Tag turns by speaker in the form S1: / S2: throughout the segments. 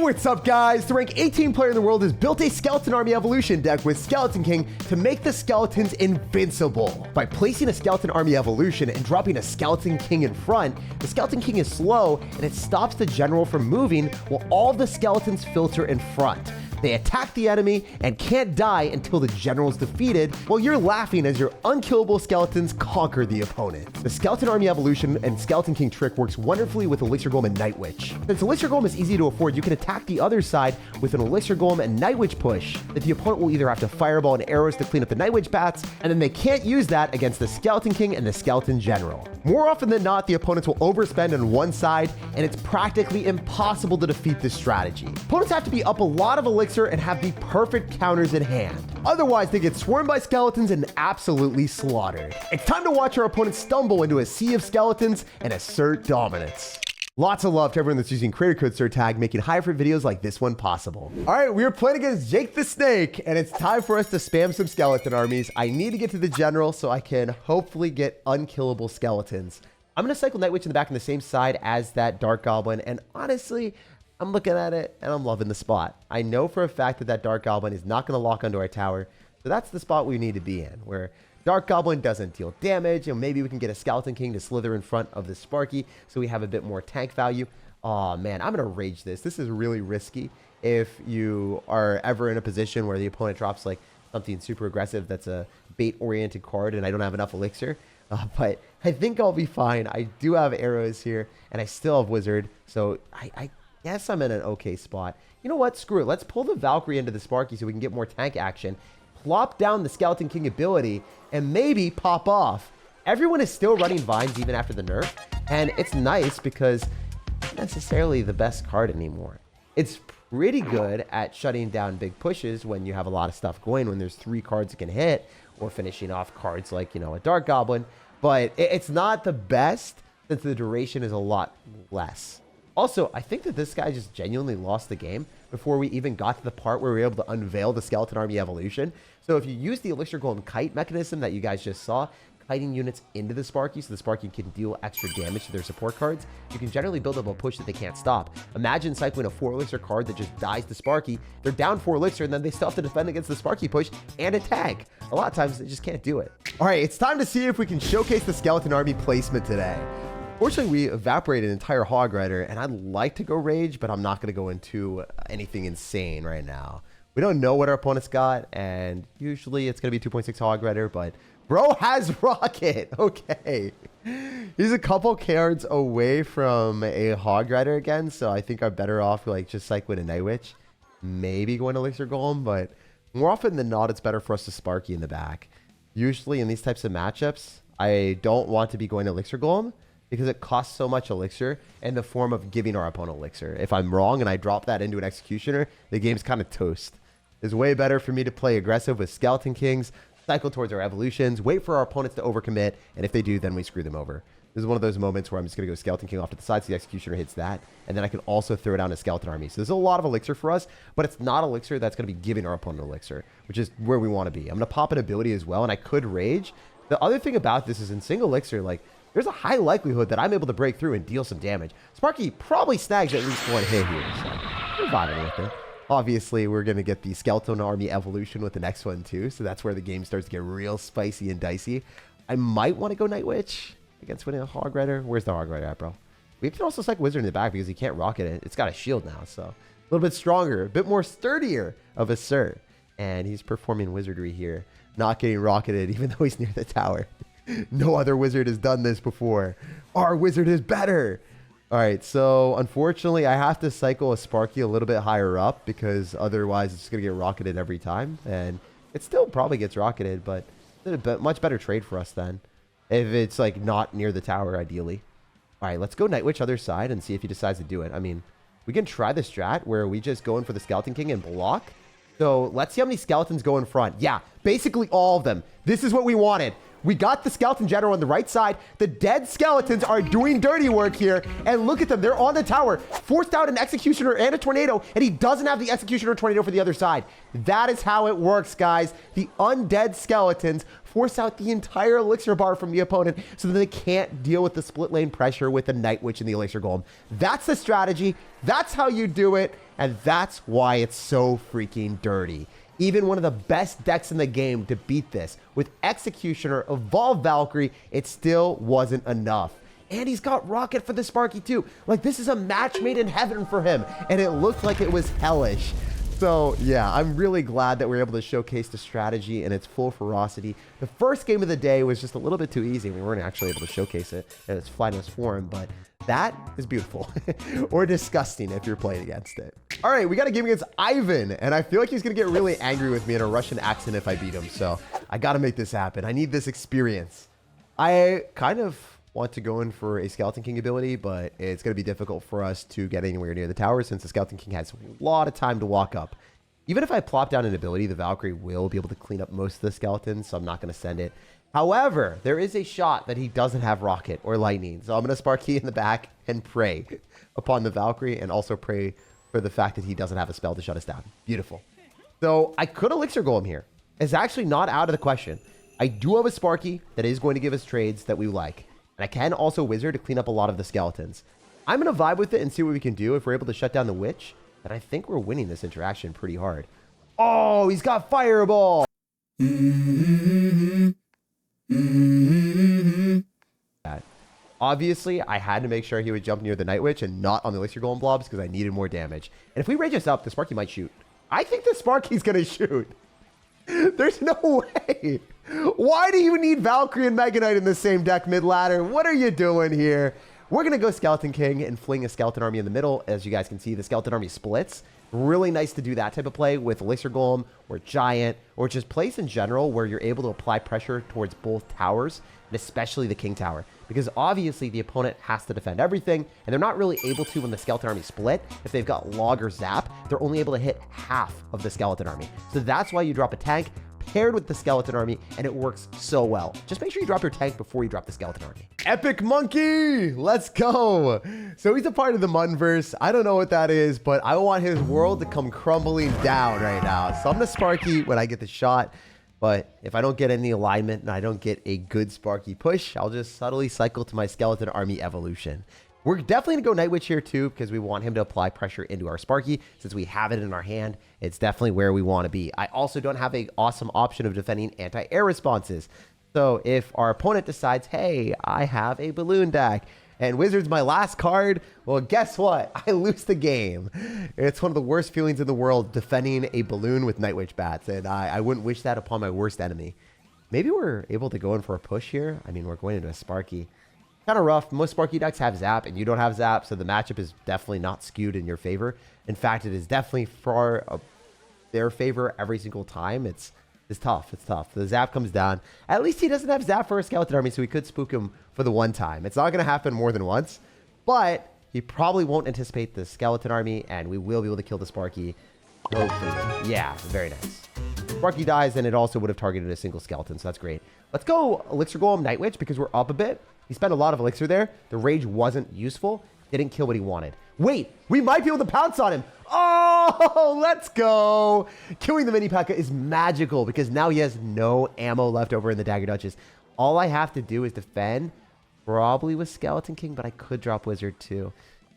S1: what's up, guys? The rank 18 player in the world has built a Skeleton Army Evolution deck with Skeleton King to make the skeletons invincible. By placing a Skeleton Army Evolution and dropping a Skeleton King in front, the Skeleton King is slow and it stops the general from moving while all the skeletons filter in front. They attack the enemy and can't die until the general is defeated, while you're laughing as your unkillable skeletons conquer the opponent. The Skeleton Army Evolution and Skeleton King trick works wonderfully with Elixir Golem and Night Witch. Since Elixir Golem is easy to afford, you can attack the other side with an Elixir Golem and Night Witch push that the opponent will either have to fireball and arrows to clean up the Night Witch bats, and then they can't use that against the Skeleton King and the Skeleton General. More often than not, the opponents will overspend on one side, and it's practically impossible to defeat this strategy. Opponents have to be up a lot of Elixir and have the perfect counters in hand. Otherwise, they get swarmed by skeletons and absolutely slaughtered. It's time to watch our opponents stumble into a sea of skeletons and assert dominance. Lots of love to everyone that's using creator code SirTag, making high effort videos like this one possible. All right, we are playing against Jake the Snake, and it's time for us to spam some skeleton armies. I need to get to the general so I can hopefully get unkillable skeletons. I'm going to cycle Night Witch in the back on the same side as that Dark Goblin, and honestly, I'm looking at it and I'm loving the spot. I know for a fact that that Dark Goblin is not going to lock onto our tower, so that's the spot we need to be in, where Dark Goblin doesn't deal damage, and maybe we can get a Skeleton King to slither in front of the Sparky so we have a bit more tank value. Oh man, I'm going to rage this. This is really risky if you are ever in a position where the opponent drops like something super aggressive that's a bait-oriented card and I don't have enough elixir. But I think I'll be fine. I do have arrows here, and I still have Wizard, so I guess I'm in an okay spot. You know what? Screw it. Let's pull the Valkyrie into the Sparky so we can get more tank action. Plop down the Skeleton King ability and maybe pop off. Everyone is still running vines even after the nerf, and it's nice because it's not necessarily the best card anymore. It's pretty good at shutting down big pushes when you have a lot of stuff going, when there's 3 cards that can hit, or finishing off cards like, you know, a Dark Goblin, but it's not the best since the duration is a lot less. Also, I think that this guy just genuinely lost the game before we even got to the part where we were able to unveil the Skeleton Army Evolution. So if you use the Elixir Golem kite mechanism that you guys just saw, kiting units into the Sparky so the Sparky can deal extra damage to their support cards, you can generally build up a push that they can't stop. Imagine cycling a 4 Elixir card that just dies to Sparky. They're down 4 Elixir, and then they still have to defend against the Sparky push and attack. A lot of times, they just can't do it. All right, it's time to see if we can showcase the Skeleton Army placement today. Fortunately, we evaporated an entire Hog Rider, and I'd like to go Rage, but I'm not going to go into anything insane right now. We don't know what our opponent's got, and usually it's going to be 2.6 Hog Rider, but bro has Rocket. Okay. He's a couple cards away from a Hog Rider again, so I think I'm better off like just cycling a Night Witch. Maybe going Elixir Golem, but more often than not, it's better for us to Sparky in the back. Usually in these types of matchups, I don't want to be going Elixir Golem, because it costs so much elixir in the form of giving our opponent elixir. If I'm wrong and I drop that into an Executioner, the game's kind of toast. It's way better for me to play aggressive with Skeleton Kings, cycle towards our evolutions, wait for our opponents to overcommit, and if they do, then we screw them over. This is one of those moments where I'm just going to go Skeleton King off to the side so the Executioner hits that, and then I can also throw down a Skeleton Army. So there's a lot of elixir for us, but it's not elixir that's going to be giving our opponent elixir, which is where we want to be. I'm going to pop an ability as well, and I could Rage. The other thing about this is in single elixir, like, there's a high likelihood that I'm able to break through and deal some damage. Sparky probably snags at least 1 hit here, so we're vibing with it. Obviously, we're going to get the Skeleton Army Evolution with the next one too, so that's where the game starts to get real spicy and dicey. I might want to go Night Witch against winning a Hog Rider. Where's the Hog Rider at, bro? We can also cycle Wizard in the back because he can't rocket it. It's got a shield now, so a little bit stronger, a bit more sturdier of a Sir. And he's performing wizardry here, not getting rocketed even though he's near the tower. No other wizard has done this before. Our wizard is better. All right, so unfortunately, I have to cycle a Sparky a little bit higher up because otherwise it's going to get rocketed every time. And it still probably gets rocketed, but it's a much better trade for us then. If it's like not near the tower, ideally. All right, let's go Night Witch other side and see if he decides to do it. I mean, we can try the strat where we just go in for the Skeleton King and block. So let's see how many skeletons go in front. Yeah, basically all of them. This is what we wanted. We got the Skeleton General on the right side. The dead skeletons are doing dirty work here. And look at them. They're on the tower. Forced out an Executioner and a Tornado. And he doesn't have the Executioner or Tornado for the other side. That is how it works, guys. The undead skeletons force out the entire elixir bar from the opponent so that they can't deal with the split lane pressure with the Night Witch and the Elixir Golem. That's the strategy. That's how you do it. and that's why it's so freaking dirty. Even one of the best decks in the game to beat this, with Executioner, Evolved Valkyrie, it still wasn't enough. And he's got Rocket for the Sparky too. Like, this is a match made in heaven for him, and it looked like it was hellish. So yeah, I'm really glad that we were able to showcase the strategy in its full ferocity. The first game of the day was just a little bit too easy. We weren't actually able to showcase it in its finest form, but that is beautiful. Or disgusting if you're playing against it. All right, we got a game against Ivan, and I feel like he's gonna get really angry with me in a Russian accent if I beat him. So I gotta make this happen. I need this experience. I kind of want to go in for a Skeleton King ability, but it's going to be difficult for us to get anywhere near the tower since the Skeleton King has a lot of time to walk up. Even if I plop down an ability, the Valkyrie will be able to clean up most of the skeletons, so I'm not going to send it. However, there is a shot that he doesn't have Rocket or Lightning, so I'm going to Sparky in the back and pray upon the Valkyrie, and also pray for the fact that he doesn't have a spell to shut us down. Beautiful. So I could elixir golem here. It's actually not out of the question. I do have a Sparky that is going to give us trades that we like. And I can also wizard to clean up a lot of the skeletons. I'm going to vibe with it and see what we can do. If we're able to shut down the witch, then I think we're winning this interaction pretty hard. Oh, he's got fireball. Obviously, I had to make sure he would jump near the Night Witch and not on the elixir golem blobs because I needed more damage. And if we rage us up, the Sparky might shoot. I think the Sparky's going to shoot. There's no way. Why do you need Valkyrie and Mega Knight in the same deck mid-ladder? What are you doing here? We're going to go Skeleton King and fling a Skeleton Army in the middle. As you guys can see, the Skeleton Army splits. Really nice to do that type of play with Elixir Golem or Giant or just plays in general where you're able to apply pressure towards both towers, and especially the King Tower. Because obviously the opponent has to defend everything, and they're not really able to when the Skeleton Army split. If they've got Log or Zap, they're only able to hit half of the Skeleton Army. So that's why you drop a tank paired with the Skeleton Army, and it works so well. Just make sure you drop your tank before you drop the Skeleton Army. Epic Monkey! Let's go! So he's a part of the Munverse. I don't know what that is, but I want his world to come crumbling down right now. So I'm gonna Sparky when I get the shot, but if I don't get any alignment and I don't get a good Sparky push, I'll just subtly cycle to my Skeleton Army evolution. We're definitely going to go Night Witch here too, because we want him to apply pressure into our Sparky. Since we have it in our hand, it's definitely where we want to be. I also don't have an awesome option of defending anti-air responses. So if our opponent decides, hey, I have a balloon deck, and Wizard's my last card, well, guess what? I lose the game. It's one of the worst feelings in the world, defending a balloon with Night Witch bats, and I wouldn't wish that upon my worst enemy. Maybe we're able to go in for a push here. I mean, we're going into a Sparky. Kind of rough. Most Sparky decks have Zap, and you don't have Zap, so the matchup is definitely not skewed in your favor. In fact, it is definitely for their favor every single time. It's tough. It's tough. The Zap comes down. At least he doesn't have Zap for a Skeleton Army, so we could spook him for the one time. It's not going to happen more than once, but he probably won't anticipate the Skeleton Army, and we will be able to kill the Sparky. Hopefully. Yeah, very nice. Sparky dies, and it also would have targeted a single skeleton, so that's great. Let's go Elixir Golem Night Witch because we're up a bit. He spent a lot of elixir there. The rage wasn't useful. Didn't kill what he wanted. Wait, we might be able to pounce on him. Oh, let's go. Killing the Mini P.E.K.K.A. is magical because now he has no ammo left over in the Dagger Duchess. All I have to do is defend, probably with Skeleton King, but I could drop Wizard too.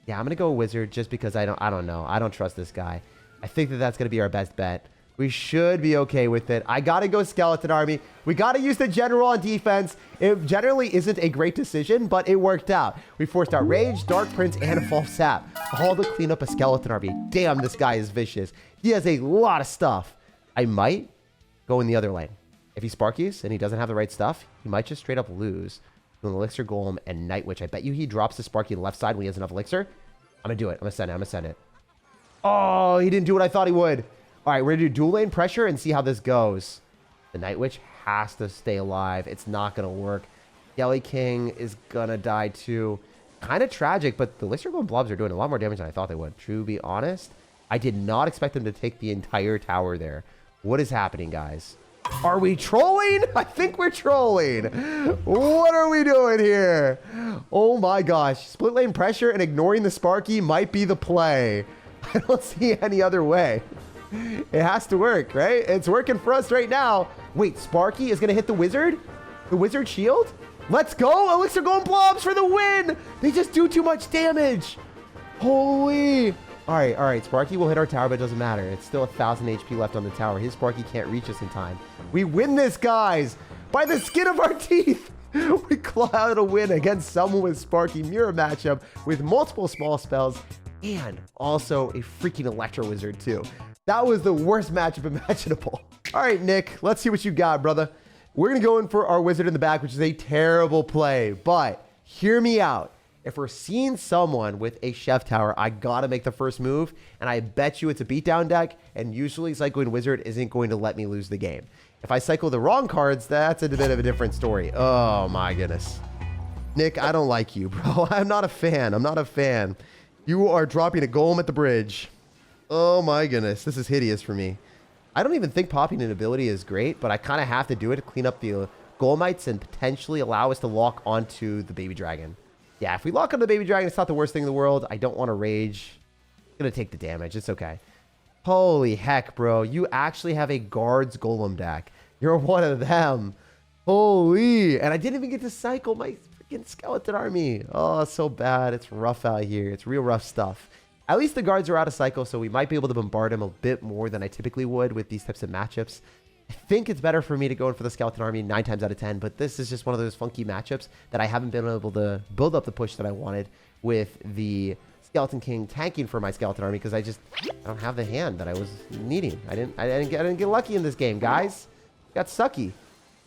S1: Yeah, I'm going to go Wizard just because I don't know. I don't trust this guy. I think that that's going to be our best bet. We should be okay with it. I got to go Skeleton Army. We got to use the General on defense. It generally isn't a great decision, but it worked out. We forced out Rage, Dark Prince, and a False Sap, all to clean up a Skeleton Army. Damn, this guy is vicious. He has a lot of stuff. I might go in the other lane. If he Sparkies and he doesn't have the right stuff, he might just straight up lose to an Elixir Golem and Night Witch. I bet you he drops the Sparky on the left side when he has enough Elixir. I'm going to do it. I'm going to send it. I'm going to send it. Oh, he didn't do what I thought he would. All right, we're going to do dual lane pressure and see how this goes. The Night Witch has to stay alive. It's not going to work. Skelly King is going to die too. Kind of tragic, but the Elixir Golem blobs are doing a lot more damage than I thought they would. To be honest, I did not expect them to take the entire tower there. What is happening, guys? Are we trolling? I think we're trolling. What are we doing here? Oh my gosh. Split lane pressure and ignoring the Sparky might be the play. I don't see any other way. It has to work, right? It's working for us right now. Wait, Sparky is going to hit the Wizard? The Wizard shield? Let's go. Elixir Golem blobs for the win. They just do too much damage. Holy. All right. Sparky will hit our tower, but it doesn't matter. It's still 1,000 HP left on the tower. His Sparky can't reach us in time. We win this, guys, by the skin of our teeth. We claw out a win against someone with Sparky mirror matchup with multiple small spells and also a freaking Electro Wizard too. That was the worst matchup imaginable. All right, Nick, let's see what you got, brother. We're going to go in for our Wizard in the back, which is a terrible play, but hear me out. If we're seeing someone with a Chef Tower, I got to make the first move, and I bet you it's a beatdown deck, and usually cycling Wizard isn't going to let me lose the game. If I cycle the wrong cards, that's a bit of a different story. Oh, my goodness. Nick, I don't like you, bro. I'm not a fan. I'm not a fan. You are dropping a golem at the bridge. Oh, my goodness. This is hideous for me. I don't even think popping an ability is great, but I kind of have to do it to clean up the golemites and potentially allow us to lock onto the baby dragon. Yeah, if we lock onto the baby dragon, it's not the worst thing in the world. I don't want to rage. I'm going to take the damage. It's okay. Holy heck, bro. You actually have a guards golem deck. You're one of them. Holy. And I didn't even get to cycle my freaking skeleton army. Oh, it's so bad. It's rough out here. It's real rough stuff. At least the guards are out of cycle, so we might be able to bombard him a bit more than I typically would with these types of matchups. I think it's better for me to go in for the skeleton army 9 times out of 10, but this is just one of those funky matchups that I haven't been able to build up the push that I wanted with the Skeleton King tanking for my skeleton army because I don't have the hand that I was needing. I didn't get lucky in this game, guys. Got sucky.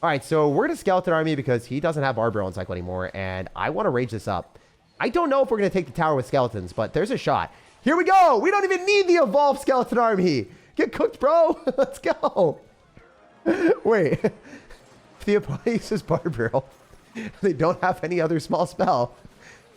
S1: All right, so we're to skeleton army because he doesn't have Barbarrel in cycle anymore, and I want to rage this up. I don't know if we're going to take the tower with skeletons, but there's a shot. Here we go. We don't even need the evolved skeleton army. Get cooked, bro. Let's go. Wait, if the opponent uses Barbarrel, they don't have any other small spell.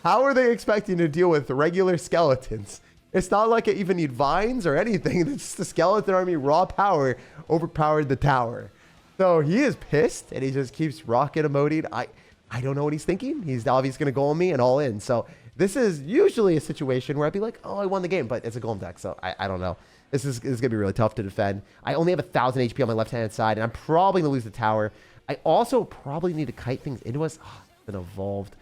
S1: How are they expecting to deal with regular skeletons? It's not like it even need vines or anything. It's just the skeleton army raw power overpowered the tower. So he is pissed and he just keeps rocking emoting. I don't know what he's thinking. He's obviously going to goal me and all in. So this is usually a situation where I'd be like, oh, I won the game, but it's a golem deck. So I don't know. This is going to be really tough to defend. I only have 1,000 HP on my left-hand side, and I'm probably going to lose the tower. I also probably need to kite things into us. Oh, an evolved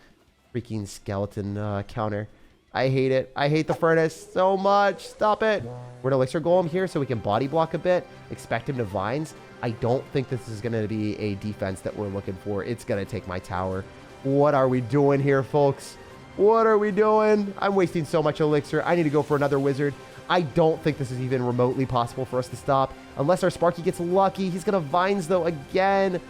S1: freaking skeleton counter. I hate it. I hate the furnace so much. Stop it. We're going to elixir golem here so we can body block a bit. Expect him to vines. I don't think this is going to be a defense that we're looking for. It's going to take my tower. What are we doing here, folks? What are we doing? I'm wasting so much elixir. I need to go for another wizard. I don't think this is even remotely possible for us to stop. Unless our Sparky gets lucky. He's going to vines, though, again.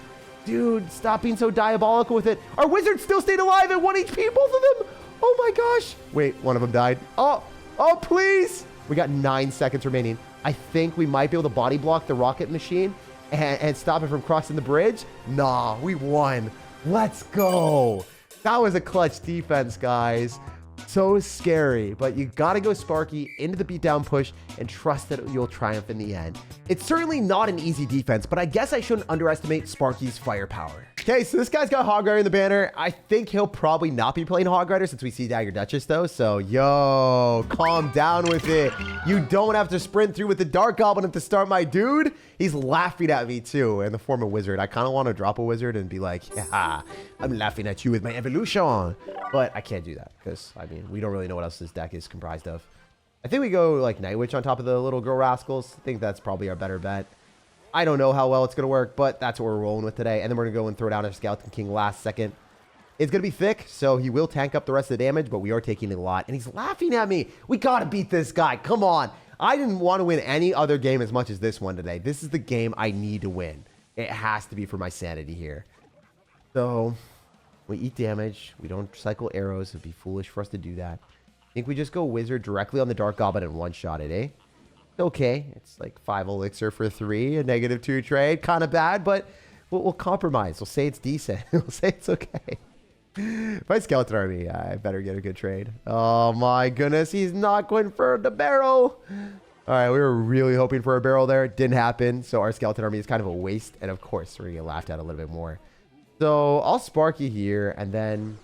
S1: Dude, stop being so diabolical with it. Our wizard still stayed alive at 1 HP, both of them. Oh, my gosh. Wait, one of them died. Oh, please. We got 9 seconds remaining. I think we might be able to body block the rocket machine and stop it from crossing the bridge. Nah, we won. Let's go. That was a clutch defense, guys. So scary, but you got to go Sparky into the beatdown push and trust that you'll triumph in the end. It's certainly not an easy defense, but I guess I shouldn't underestimate Sparky's firepower. Okay, so this guy's got Hog Rider in the banner. I think he'll probably not be playing Hog Rider since we see Dagger Duchess though. So, yo, calm down with it. You don't have to sprint through with the Dark Goblin to start, my dude. He's laughing at me too in the form of Wizard. I kind of want to drop a Wizard and be like, yeah, I'm laughing at you with my evolution. But I can't do that because, I mean, we don't really know what else this deck is comprised of. I think we go like Night Witch on top of the little girl rascals. I think that's probably our better bet. I don't know how well it's going to work, but that's what we're rolling with today. And then we're going to go and throw down our Skeleton King last second. It's going to be thick, so he will tank up the rest of the damage, but we are taking a lot. And he's laughing at me. We got to beat this guy. Come on. I didn't want to win any other game as much as this one today. This is the game I need to win. It has to be for my sanity here. So we eat damage. We don't cycle arrows. It'd be foolish for us to do that. I think we just go Wizard directly on the Dark Goblin and one-shot it, eh? Okay, it's like 5 elixir for 3, a -2 trade. Kind of bad, but we'll compromise. We'll say it's decent. We'll say it's okay. If I skeleton army, I better get a good trade. Oh my goodness, he's not going for the barrel. All right, we were really hoping for a barrel there. It didn't happen, so our skeleton army is kind of a waste. And of course, we're going to get laughed at a little bit more. So I'll Sparky here, and then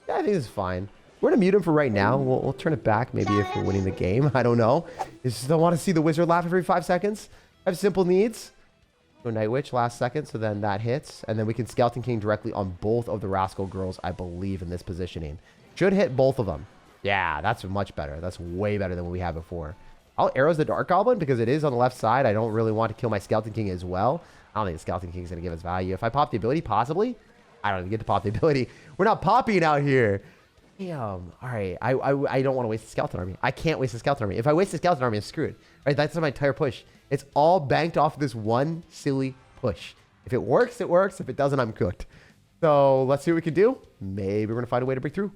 S1: yeah, I think this is fine. We're going to mute him for right now. We'll turn it back maybe if we're winning the game. I don't know. I just don't want to see the wizard laugh every 5 seconds. I have simple needs. Go Night Witch last second, so then that hits. And then we can Skeleton King directly on both of the Rascal Girls, I believe, in this positioning. Should hit both of them. Yeah, that's much better. That's way better than what we had before. I'll arrows the Dark Goblin because it is on the left side. I don't really want to kill my Skeleton King as well. I don't think the Skeleton King is going to give us value. If I pop the ability, possibly. I don't even get to pop the ability. We're not popping out here. Damn. All right. I don't want to waste the Skeleton Army. I can't waste the Skeleton Army. If I waste the Skeleton Army, I'm screwed. Right? That's my entire push. It's all banked off of this one silly push. If it works, it works. If it doesn't, I'm cooked. So let's see what we can do. Maybe we're going to find a way to break through.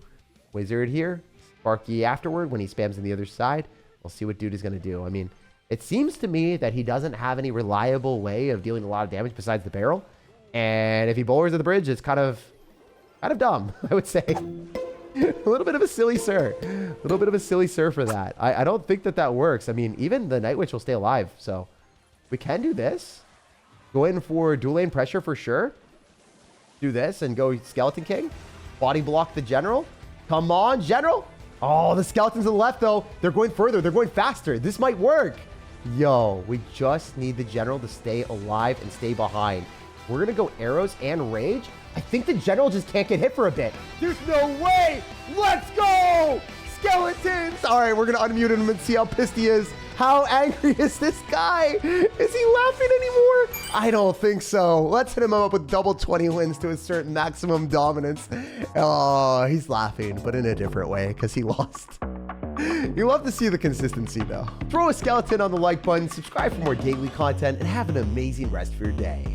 S1: Wizard here. Sparky afterward when he spams on the other side. We'll see what dude is going to do. I mean, it seems to me that he doesn't have any reliable way of dealing a lot of damage besides the barrel. And if he bowlers at the bridge, it's kind of dumb, I would say. A little bit of a silly sir. A little bit of a silly sir for that. I don't think that works. I mean, even the Night Witch will stay alive. So we can do this. Go in for dual lane pressure for sure. Do this and go Skeleton King. Body block the General. Come on, General. Oh, the skeletons on the left, though. They're going further. They're going faster. This might work. Yo, we just need the General to stay alive and stay behind. We're going to go arrows and rage. I think the General just can't get hit for a bit. There's no way. Let's go. Skeletons. All right, we're going to unmute him and see how pissed he is. How angry is this guy? Is he laughing anymore? I don't think so. Let's hit him up with double 20 wins to assert maximum dominance. Oh, he's laughing, but in a different way because he lost. You love to see the consistency, though. Throw a skeleton on the like button, subscribe for more daily content, and have an amazing rest of your day.